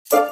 Happy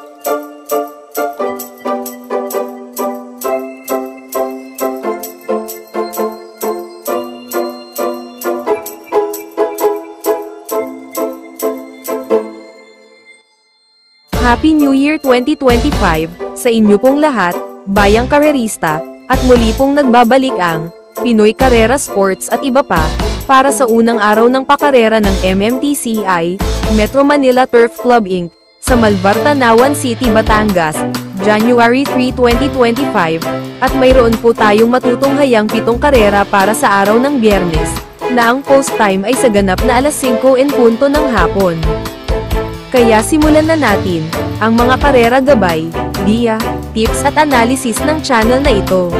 New Year 2025 sa inyo pong lahat, bayang karerista, at muli pong nagbabalik ang Pinoy Karera Sports at iba pa, para sa unang araw ng pakarera ng MMTCI, Metro Manila Turf Club Inc., sa Malvar, Tanawan City, Batangas, January 3, 2025, at mayroon po tayong matutunghayang 7 karera para sa araw ng Biyernes, na ang post time ay sa ganap na alas 5:00 ng hapon. Kaya simulan na natin ang mga karera gabay, diya, tips at analysis ng channel na ito.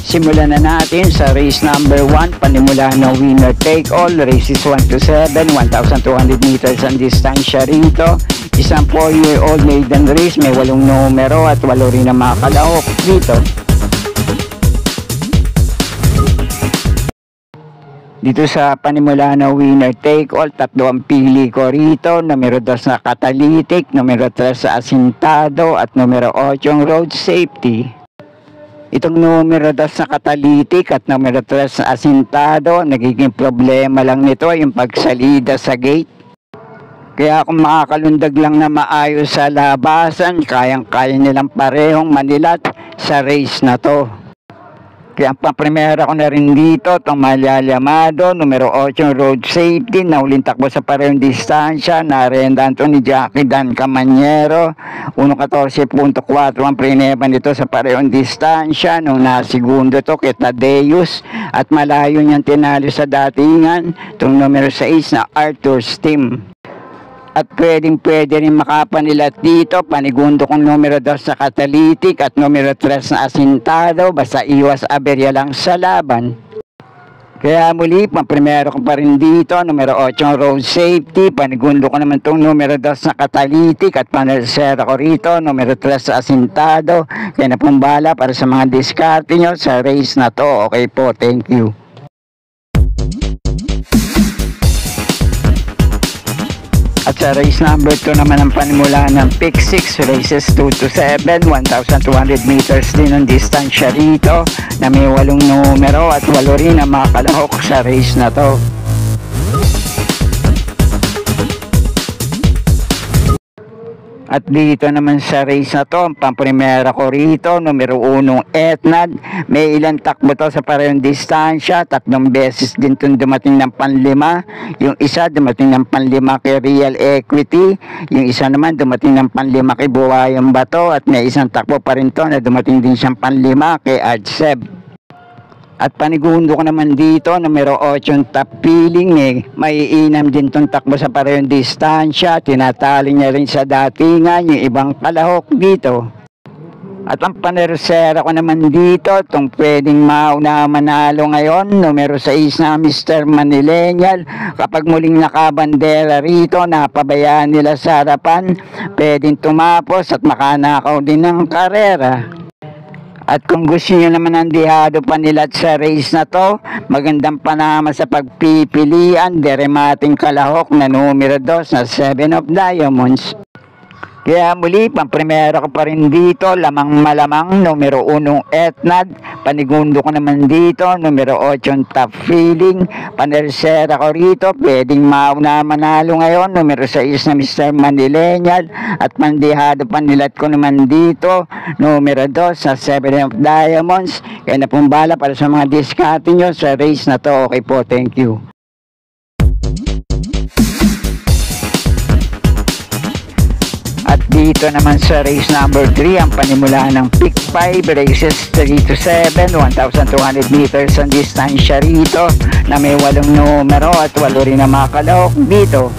Simulan na natin sa race number 1, panimula ng winner take all, races 1 to 7, 1,200 meters ang distansya rito. Isang 4-year-old maiden race, may 8 numero at 8 rin ang mga kalahok dito. Dito sa panimula ng winner take all, 3 ang pili ko rito, numero 2 na catalytic, numero 3 sa asintado at numero 8 ang road safety. Itong numero 2 na catalytic at numero 3 na asintado, nagiging problema lang nito yung pagsalida sa gate. Kaya kung makakalundag lang na maayos sa labasan, kayang-kaya nilang parehong manilat sa race na to. Kaya ang paprimera ko na rin dito, itong Malyalyamado, numero 8 road safety, nahuling takbo sa parehong distansya, narendan to ni Jackie Dan Camanyero, 1:14.4 ang prineban nito sa parehong distansya, nung nasigundo to kay Tadeus, at malayo niyang tinalo sa datingan, itong numero 6 na Arthur's Team. At pwede rin makapanilat dito, panigundo kong numero 2 na catalytic at numero 3 na asintado, basta iwas aberya lang sa laban. Kaya muli, pang-primero ko pa rin dito, numero 8 road safety, panigundo ko naman itong numero 2 na catalytic at panasera ko rito, numero 3 na asintado. Kaya na pong bala para sa mga diskarte nyo sa race na to. Okay po, thank you. At sa race number 2 naman ang panimula ng pick 6, races 2 to 7, 1,200 meters din ang distansya rito, na may 8 numero at 8 rin ang mga kalahok sa race na to. At dito naman sa race na to, ang pamprimera ko rito, numero 1 Etnad, may ilang takbo to sa parehong distansya, 3 beses din itong dumating ng panlima, yung isa dumating ng panlima kay Real Equity, yung isa naman dumating ng panlima kay Buwayang Bato, at may isang takbo pa rin to na dumating din siyang panlima kay Adseb. At panigundo ko naman dito, numero 8 top feeling, may iinam din itong takbo sa parehong distansya, tinatali niya rin sa datingan yung ibang kalahok dito. At ang panersera ko naman dito, itong pwedeng mauna manalo ngayon, numero 6 na Mr. Manillennial, kapag muling nakabandera rito, napabayaan nila sa harapan, pwedeng tumapos at makanakaw din ng karera. At kung gusto nyo naman ang dihado panilat sa race na to, magandang panama sa pagpipilian, deremating kalahok na numero 2 na 7 of Diamonds. Kaya muli, pang-primero ko pa rin dito, lamang malamang, numero 1 Etnad, panigundo ko naman dito, numero 8 top feeling, panersera ko rito, pwedeng mauna manalo ngayon, numero 6 na Mr. Manillennial, at mandihado panilat ko naman dito, numero 2 sa 7 of Diamonds. Kaya na pong bala para sa mga diskarte nyo sa race na to. Okay po, thank you. At dito naman sa race number 3, ang panimula ng pick 5, races 3 to 7, 1,200 meters ang distansya rito, na may 8 numero at 8 rin ang mga kalahok dito.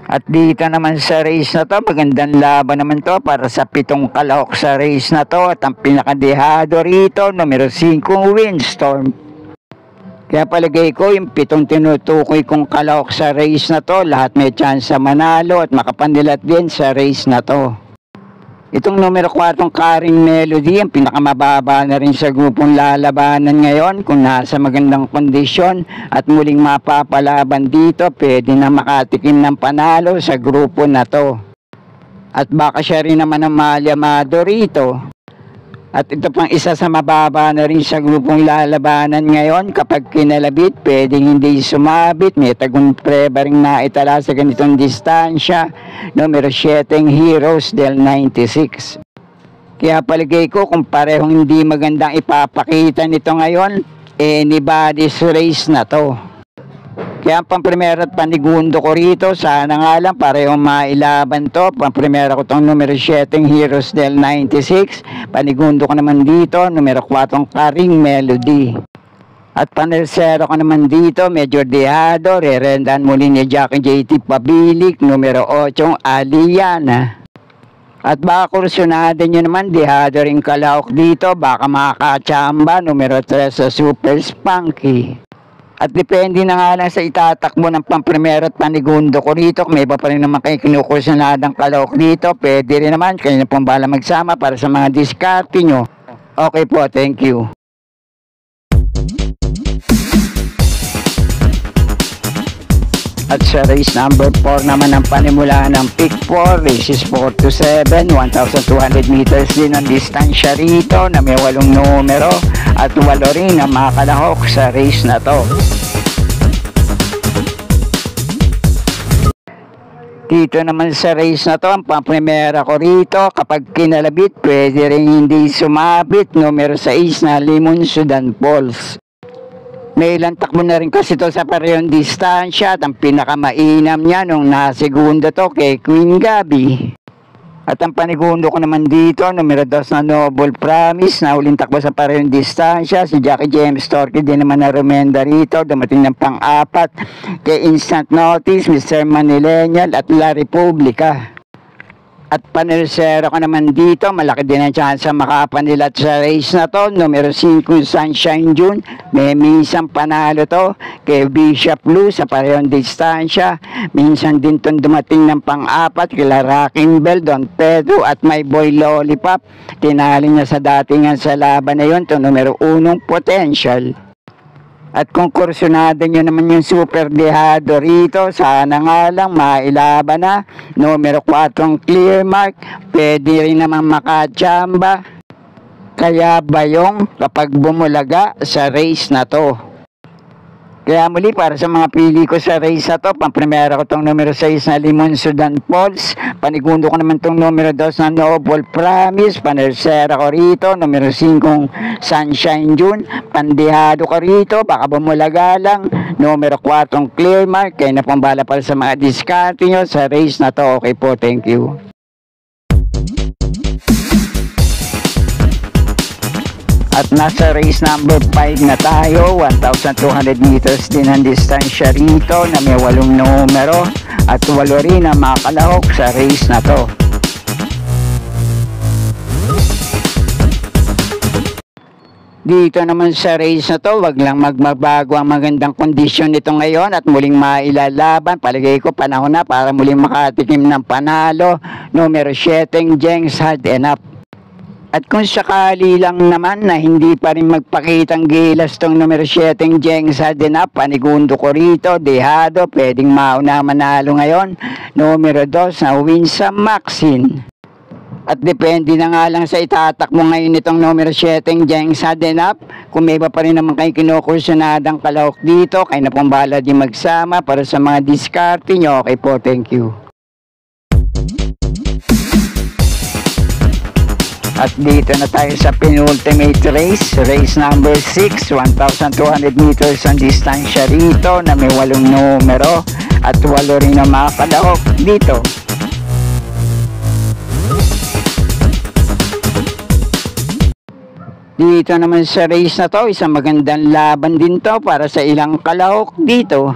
At dito naman sa race na to, magandang laban naman to para sa 7 kalahok sa race na to, at ang pinakadehado rito, numero 5 Windstorm. Kaya palagay ko yung 7 tinutukoy kong kalahok sa race na to, lahat may chance sa manalo at makapanilat din sa race na to. Itong numero 4 Karing Melody, ang pinakamababa na rin sa grupong lalabanan ngayon. Kung nasa magandang kondisyon at muling mapapalaban dito, pwede na makatikim ng panalo sa grupo na to. At baka siya rin naman ang maalyamado rito. At ito pang isa sa mababa na rin sa grupong lalabanan ngayon. Kapag kinalabit, pwedeng hindi sumabit. May tagong preba rin naitala sa ganitong distansya. Numero 7 Heroes del 96. Kaya palagay ko kung parehong hindi magandang ipapakita nito ngayon, anybody's race na to. Kaya ang pamprimera at panigundo ko rito, sana nga lang parehong mailaban to. Pamprimera ko itong numero 7 Heroes del 96. Panigundo ko naman dito, numero 4 Karing Melody. At panersero ko naman dito, medyo dehado, rerendan muli ni Jackie JT Pabilik, numero 8 Aliana. At baka kursyonado nyo naman, dehado rin kalahok dito, baka makakachamba, numero 3 sa Super Spunky. At depende na nga lang sa itatakbo ng pamprimero at panigundo ko rito. Kung may iba pa rin naman kayo kinukursunadang kalahok dito, pwede rin naman. Kayo na pong bahala magsama para sa mga diskarte nyo. Okay po, thank you. At sa race number 4 naman ang panimula ng pick 4, races 4 to 7, 1,200 meters din ang distansya rito na may 8 numero at 8 rin ang mga kalahok sa race na to. Dito naman sa race na to, ang pamprimera ko rito, kapag kinalabit, pwede rin hindi sumabit, numero 6 na Limon Sudan Falls. May ilang takbo na rin kasi ito sa parehong distansya at ang pinakamainam niya nung nasegunda to kay Queen Gabi. At ang panigundo ko naman dito, numero 2 na Noble Promise, na uling takbo sa parehong distansya. Si Jackie James Torque din naman na rumenda rito, dumating ng pang-4 kay Instant Notice, Mr. Manilenial at La Republica. At panersero ko naman dito, malaki din ang chance makapanilat sa race na to. Numero 5 Sunshine June, may minsan panalo to kay Bishop Blue sa parehong distansya. Minsan din itong dumating ng pang-4 kila Rocking Bell, Don Pedro at My Boy Lollipop. Tinali niya sa datingan sa laban na yun, to numero 1 Potential. At kung kursunado nyo naman yung super dehado rito, sana nga lang mailaban na. Numero 4 Clear Mark, pwede rin naman makachamba. Kaya bayong kapag bumulaga sa race na to. Kaya muli, para sa mga pili ko sa race na to, pamprimera ko itong numero 6 na Limon Sudan Falls, panigundo ko naman itong numero 2 na Noble Promise, panersera ko rito, numero 5 Sunshine June, pandehado ko rito, baka bumulaga lang, numero 4 Clear Mark, kaya na pambala para sa mga diskarte nyo sa race na to. Okay po, thank you. At nasa race number 5 na tayo, 1,200 meters din ang distansya rito na may 8 numero at 8 rin ang mga kalahok sa race na to. Dito naman sa race na to, wag lang magmabago ang magandang kondisyon nito ngayon at muling mailalaban. Palagay ko panahon na para muling makatikim ng panalo. Numero 7, Jengs Hard Enough. At kung sakali lang naman na hindi pa rin magpakitang gilas tong numero 7 Jengs Hard Enough, panigundo ko rito, dehado, pwedeng mauna manalo ngayon. Numero 2 na Winsam Maxine. At depende na nga lang sa itatakbo ngayon itong numero 7 Jengs Hard Enough. Kung may iba pa rin naman kayo kinukursunadang kalahok dito, kayo na pong bahala din magsama para sa mga diskarte nyo. Okay po, thank you. At dito na tayo sa penultimate race, race number 6, 1,200 meters ang distansya rito na may 8 numero at 8 rin ang mga kalahok dito. Dito naman sa race na to, isang magandang laban din to para sa ilang kalahok dito.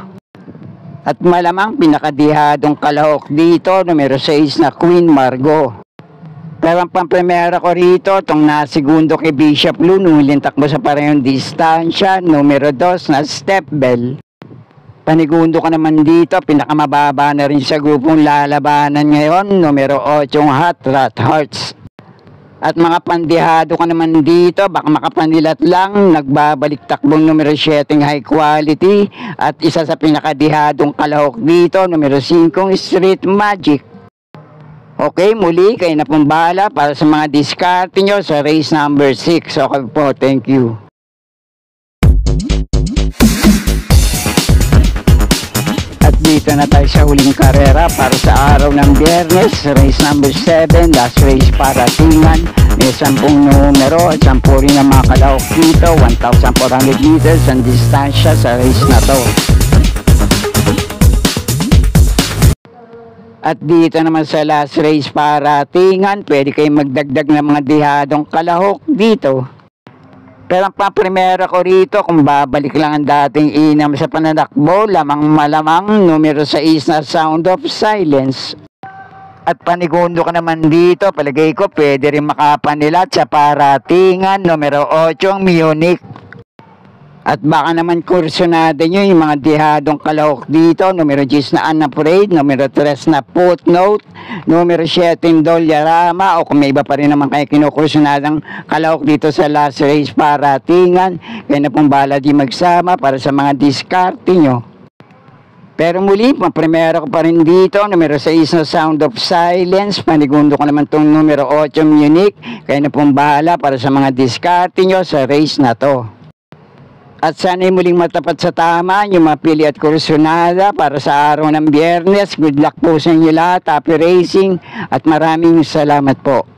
At malamang pinakadihadong kalahok dito, numero 6 na Queen Margot. Pero ang pampremera ko rito, itong nasigundo kay Bishop Lou, nung huling takbo sa parehong distansya, numero 2 na Step Bell. Panigundo ko naman dito, pinakamababa na rin sa grupong lalabanan ngayon, numero 8 Hot Rat Hearts. At mga pandihado ko naman dito, baka makapanilat lang, nagbabalik takbong numero 7 High Quality, at isa sa pinakadihadong kalahok dito, numero 5 Street Magic. Okay, muli, kayo na pong bahala para sa mga diskarte nyo sa race number 6. Okay po, thank you. At dito na tayo sa huling karera para sa araw ng Biyernes, race number 7, last race para Tingan. May 10 numero at 10 rin ang mga kalahok dito, 1,400 meters ang distansya sa race na to. At dito naman sa last race para Tingan, pwede kayong magdagdag ng mga dihadong kalahok dito. Pero ang paprimera ko rito, kung babalik lang ang dating inam sa pananakbo, lamang malamang numero 6 na Sound of Silence. At panigundo ka naman dito, palagay ko pwede rin makapanilat sa paratingan, numero 8 Munich. At baka naman kursunada nyo yung mga dihadong kalahok dito, numero 10 na Unafraid, numero 3 na Footnote, numero 7 Dolyarama, o kung may iba pa rin naman kayo kinukursunadang kalahok dito sa last race para Tingan, kaya na pong bahala di magsama para sa mga diskarte nyo. Pero muli, primero ko pa rin dito, numero 6 na Sound of Silence, panigundo ko naman itong numero 8 Munich, kaya na pong bahala para sa mga diskarte nyo sa race na to. At sana'y muling matapat sa tama yung mapili at kursunada para sa araw ng Biyernes. Good luck po sa inyo lahat, happy racing at maraming salamat po.